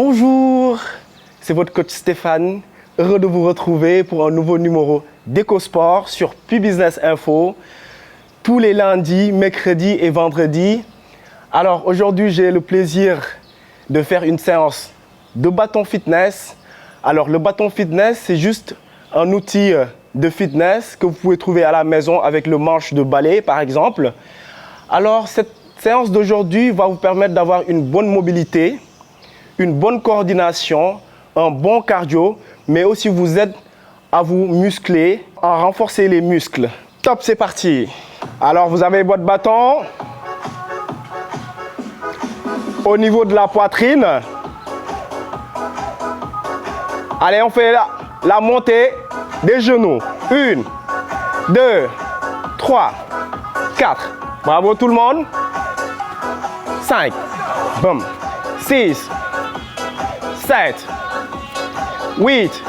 Bonjour, c'est votre coach Stéphane, heureux de vous retrouver pour un nouveau numéro d'EcoSport sur Pi-Business Info, tous les lundis, mercredis et vendredis. Alors aujourd'hui, j'ai le plaisir de faire une séance de bâton fitness. Alors le bâton fitness, c'est juste un outil de fitness que vous pouvez trouver à la maison avec le manche de balai par exemple. Alors cette séance d'aujourd'hui va vous permettre d'avoir une bonne mobilité, une bonne coordination, un bon cardio, mais aussi vous aide à vous muscler, à renforcer les muscles. Top, c'est parti. Alors vous avez votre bâton au niveau de la poitrine. Allez, on fait la montée des genoux. 1, 2, 3, 4. Bravo tout le monde. 5, boum. 6, 7, 8,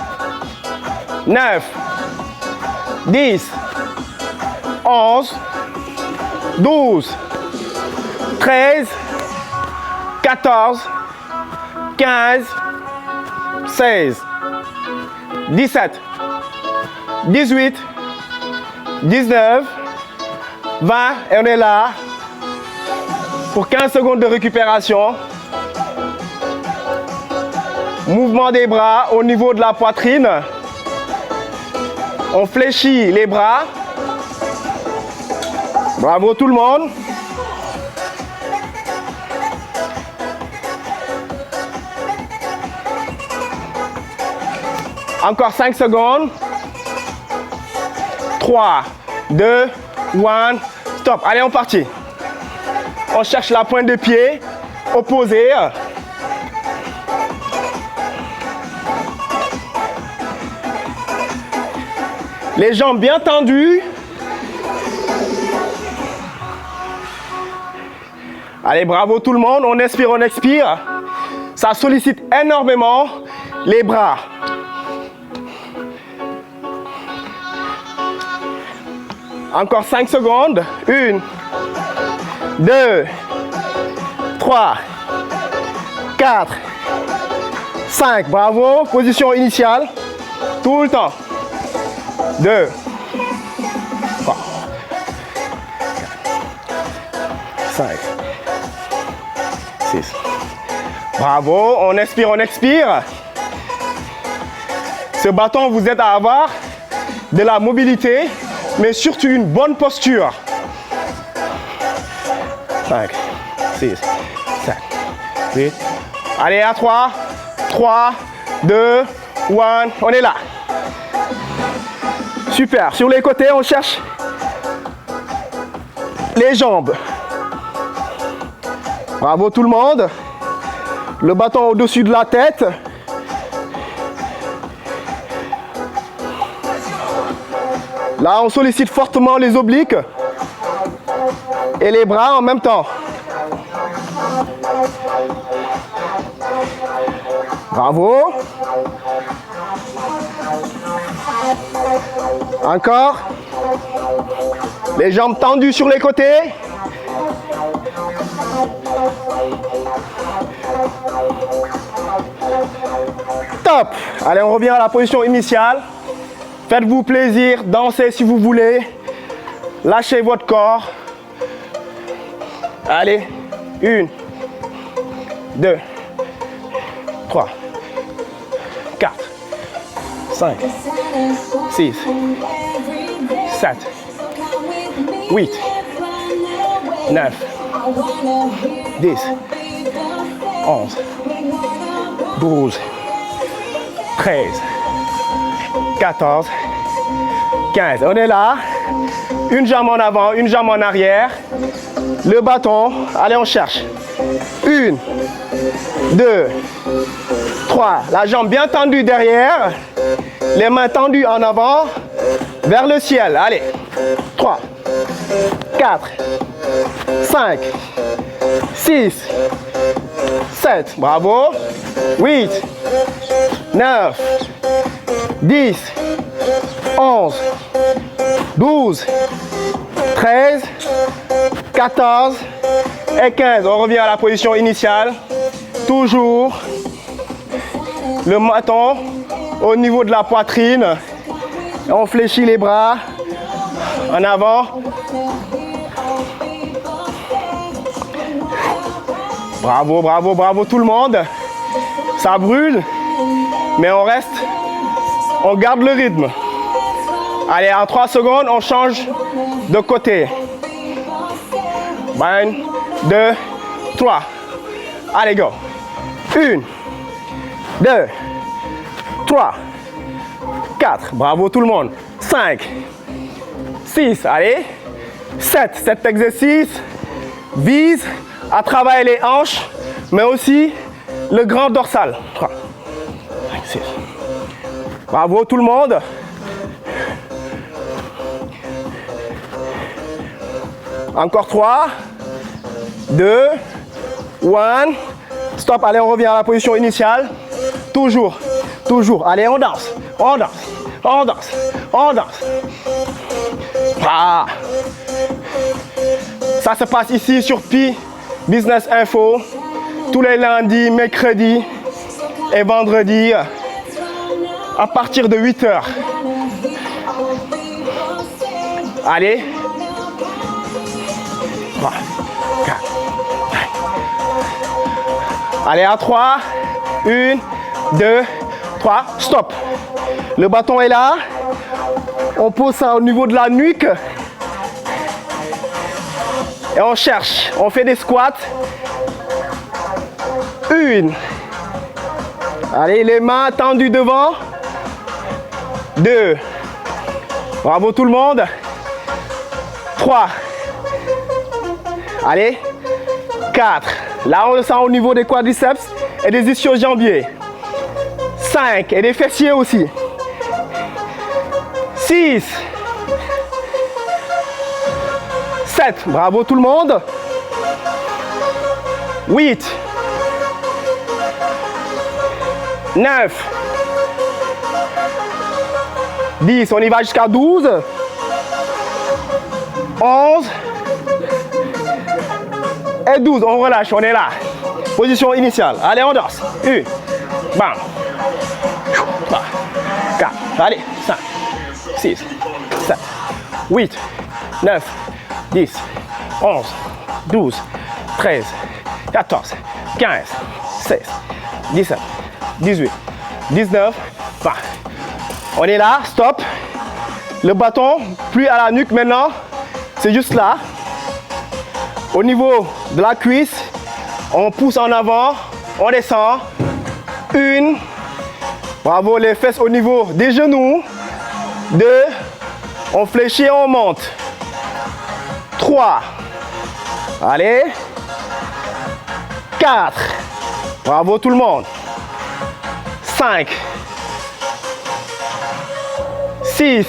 9, 10, 11, 12, 13, 14, 15, 16, 17, 18, 19, 20 et on est là pour 15 secondes de récupération. Mouvement des bras au niveau de la poitrine. On fléchit les bras. Bravo tout le monde. Encore 5 secondes. 3, 2, 1, stop. Allez, on partit. On cherche la pointe de pied opposée. Les jambes bien tendues. Allez, bravo tout le monde. On inspire, on expire. Ça sollicite énormément les bras. Encore 5 secondes. 1, 2, 3, 4, 5. Bravo. Position initiale. Tout le temps. 2, 3, 5, 6. Bravo, on inspire, on expire. Ce bâton vous aide à avoir de la mobilité, mais surtout une bonne posture. 5, 6, 7, 8. Allez, à 3, 3, 2, 1. On est là. Super. Sur les côtés, on cherche les jambes. Bravo tout le monde. Le bâton au-dessus de la tête. Là, on sollicite fortement les obliques et les bras en même temps. Bravo. Encore. Les jambes tendues sur les côtés. Top. Allez, on revient à la position initiale. Faites-vous plaisir, dansez si vous voulez. Lâchez votre corps. Allez, 1, 2, 3, 4, 5, 6, 7, 8, 9, 10, 11, 12, 13, 14, 15. On est là. Une jambe en avant, une jambe en arrière. Le bâton. Allez, on cherche. 1, 2, 3. La jambe bien tendue derrière. Les mains tendues en avant. Vers le ciel. Allez. 3, 4, 5, 6, 7. Bravo. 8, 9, 10, 11, 12, 13, 14 et 15. On revient à la position initiale. Toujours le menton au niveau de la poitrine. On fléchit les bras en avant. Bravo, bravo, bravo tout le monde. Ça brûle, mais on reste, on garde le rythme. Allez, en 3 secondes, on change de côté. 1, 2, 3. Allez, go. 1, 2, 3, 4. Bravo tout le monde. 5, 6, allez. 7. Cet exercice vise à travailler les hanches, mais aussi le grand dorsal. 3, 5, 6. Bravo tout le monde. Encore 3, 2, 1. Stop, allez, on revient à la position initiale. Toujours, toujours. Allez, on danse, on danse, on danse, on danse. Ah. Ça se passe ici sur Pi Business Info, tous les lundis, mercredis et vendredis à partir de 8 h. Allez. 3, 4, 5. Allez, à 3. 1, 2, 3. Stop. Le bâton est là. On pose ça au niveau de la nuque. Et on cherche. On fait des squats. 1. Allez, les mains tendues devant. 2. Bravo tout le monde. 3. Allez. 4. Là, on le sent au niveau des quadriceps et des ischio-jambiers. 5. Et des fessiers aussi. 6. 7. Bravo tout le monde. 8. 9. 10. On y va jusqu'à 12. 11. Et 12. On relâche. On est là. Position initiale. Allez, on danse. 1. Bam. 3. 4. Allez. 5. 6. 7. 8. 9. 10, 11, 12, 13, 14, 15, 16, 17, 18, 19, 20. On est là, stop. Le bâton, plus à la nuque maintenant, c'est juste là. Au niveau de la cuisse, on pousse en avant, on descend. 1, bravo, les fesses au niveau des genoux. 2, on fléchit et on monte. 3, allez, 4, bravo tout le monde, 5, 6,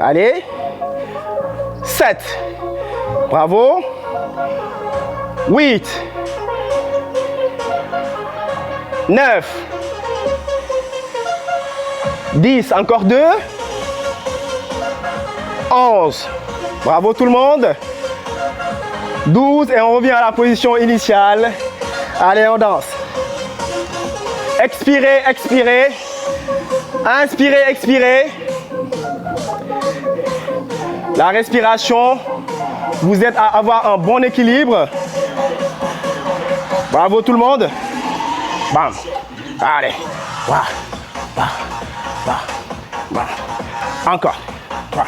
allez, 7, bravo, 8, 9, 10, encore 2, 11, bravo tout le monde. 12 et on revient à la position initiale. Allez, on danse. Expirez, expirez. Inspirez, expirez. La respiration vous aide à avoir un bon équilibre. Bravo tout le monde. Bam. Allez. Bam. Bam. Bam. Bam. Encore. 3,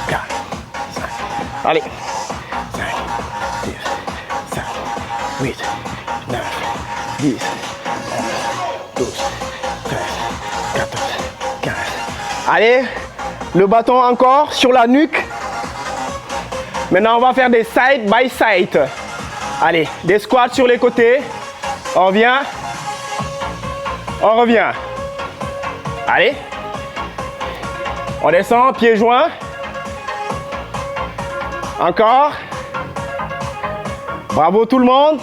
4. Allez. 5, 6, 7, 8, 9, 10, 11, 12, 13, 14, 15. Allez, le bâton encore sur la nuque. Maintenant, on va faire des side by side. Allez, des squats sur les côtés. On revient. On revient. Allez. On descend, pieds joints. Encore. Bravo tout le monde.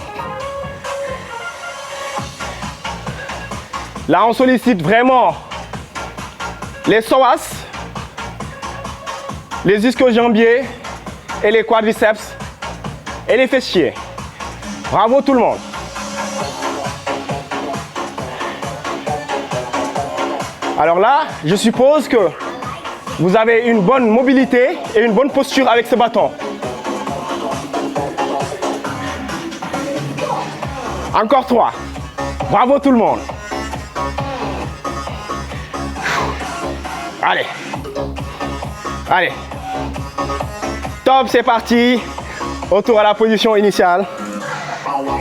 Là, on sollicite vraiment les psoas, les ischio-jambiers et les quadriceps et les fessiers. Bravo tout le monde. Alors là, je suppose que vous avez une bonne mobilité et une bonne posture avec ce bâton. Encore 3. Bravo tout le monde. Allez. Allez. Top, c'est parti. Retour à la position initiale.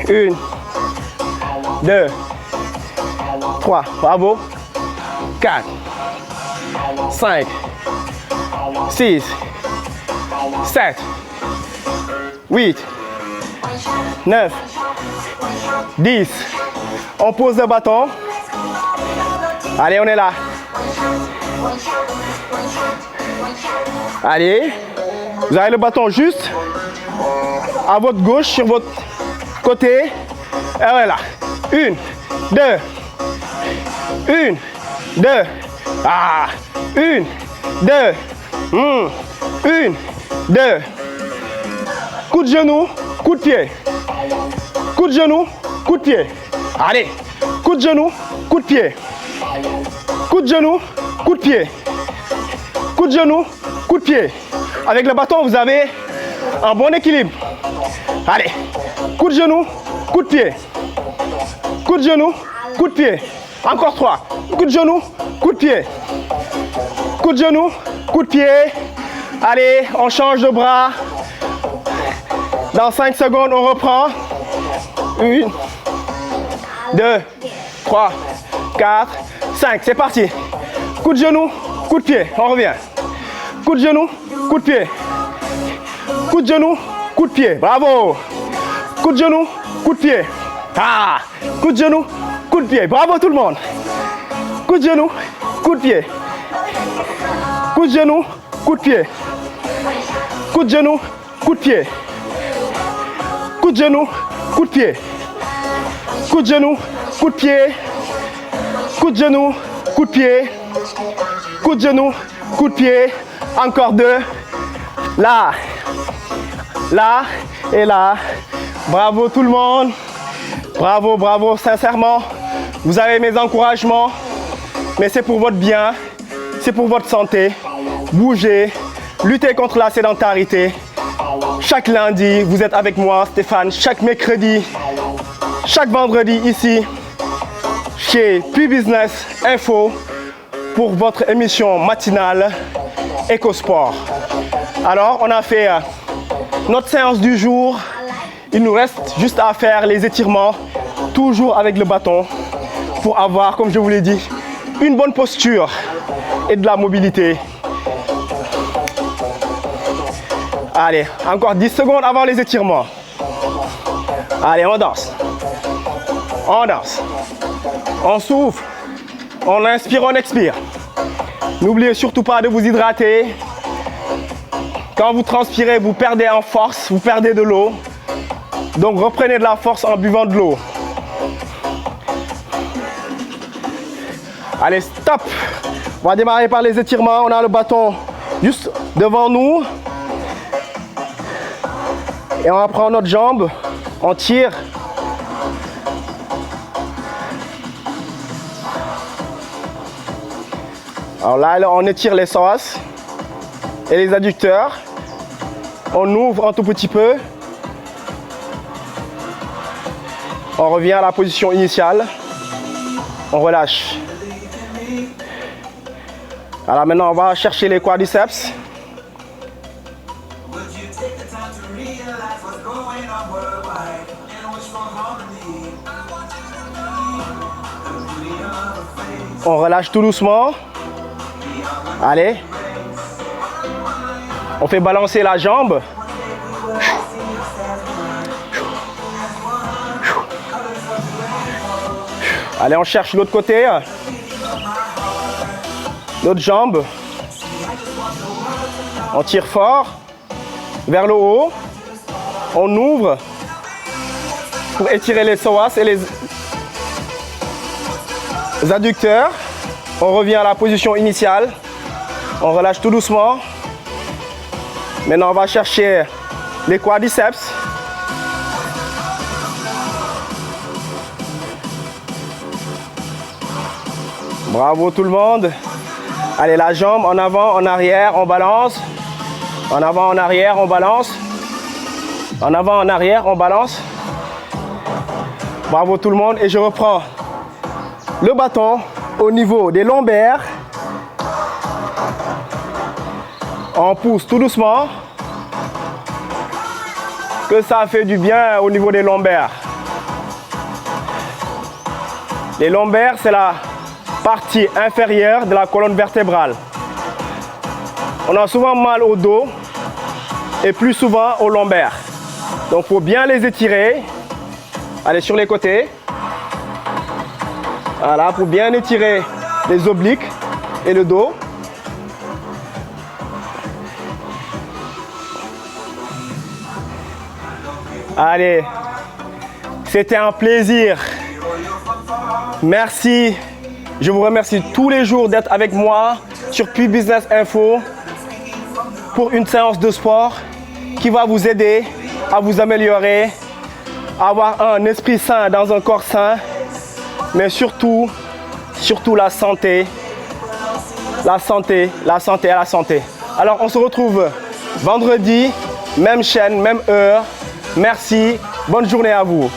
1, 2, 3. Bravo. 4, 5, 6, 7, 8, 9, 10. On pose le bâton. Allez, on est là. Allez. Vous avez le bâton juste à votre gauche, sur votre côté. Et on est là. 1, 2. 1, 2. Ah. 1, 2. 1, 2. Coup de genou, coup de pied. Coup de genou, coup de pied. Allez. Coup de genou, coup de pied. Coup de genou, coup de pied. Coup de genou, coup de pied. Avec le bâton, vous avez un bon équilibre. Allez. Coup de genou, coup de pied. Coup de genou, coup de pied. Encore 3. Coup de genou, coup de pied. Coup de genou, coup de pied. Allez, on change de bras. Dans 5 secondes, on reprend. 1, 2, 3, 4, 5. C'est parti. Coup de genou, coup de pied. On revient. Coup de genou, coup de pied. Coup de genou, coup de pied. Bravo. Coup de genou, coup de pied. Ah. Coup de genou, coup de pied. Bravo tout le monde. Coup de genou, coup de pied. Coup de genou, coup de pied. Coup de genou, coup de pied. Coup de genou, coup de pied. Coup de genou, coup de pied. Coup de genou, coup de pied. Coup de genou, coup de pied. Encore 2. Là. Là et là. Bravo tout le monde. Bravo, bravo, sincèrement. Vous avez mes encouragements. Mais c'est pour votre bien. C'est pour votre santé. Bougez. Luttez contre la sédentarité. Chaque lundi, vous êtes avec moi, Stéphane. Chaque mercredi, chaque vendredi ici, chez P-Business Info, pour votre émission matinale EcoSport. Alors, on a fait notre séance du jour. Il nous reste juste à faire les étirements, toujours avec le bâton, pour avoir, comme je vous l'ai dit, une bonne posture et de la mobilité. Allez, encore 10 secondes avant les étirements. Allez, on danse. On danse. On souffle. On inspire, on expire. N'oubliez surtout pas de vous hydrater. Quand vous transpirez, vous perdez en force, vous perdez de l'eau. Donc reprenez de la force en buvant de l'eau. Allez, stop. On va démarrer par les étirements. On a le bâton juste devant nous. Et on va prendre notre jambe. On tire. Alors là, on étire les psoas et les adducteurs. On ouvre un tout petit peu. On revient à la position initiale. On relâche. Alors maintenant, on va chercher les quadriceps. On relâche tout doucement. Allez. On fait balancer la jambe. Allez, on cherche l'autre côté. L'autre jambe. On tire fort vers le haut. On ouvre pour étirer les psoas et les adducteurs. On revient à la position initiale. On relâche tout doucement. Maintenant, on va chercher les quadriceps. Bravo tout le monde. Allez, la jambe en avant, en arrière, on balance. En avant, en arrière, on balance. En avant, en arrière, on balance. Bravo tout le monde. Et je reprends le bâton au niveau des lombaires. On pousse tout doucement. Que ça fait du bien au niveau des lombaires. Les lombaires, c'est la partie inférieure de la colonne vertébrale. On a souvent mal au dos et plus souvent aux lombaires. Donc il faut bien les étirer. Allez sur les côtés. Voilà, pour bien étirer les obliques et le dos. Allez, c'était un plaisir. Merci. Je vous remercie tous les jours d'être avec moi sur Pi Business Info pour une séance de sport qui va vous aider à vous améliorer, à avoir un esprit sain dans un corps sain, mais surtout la santé. La santé, la santé à la santé. Alors on se retrouve vendredi, même chaîne, même heure. Merci, bonne journée à vous.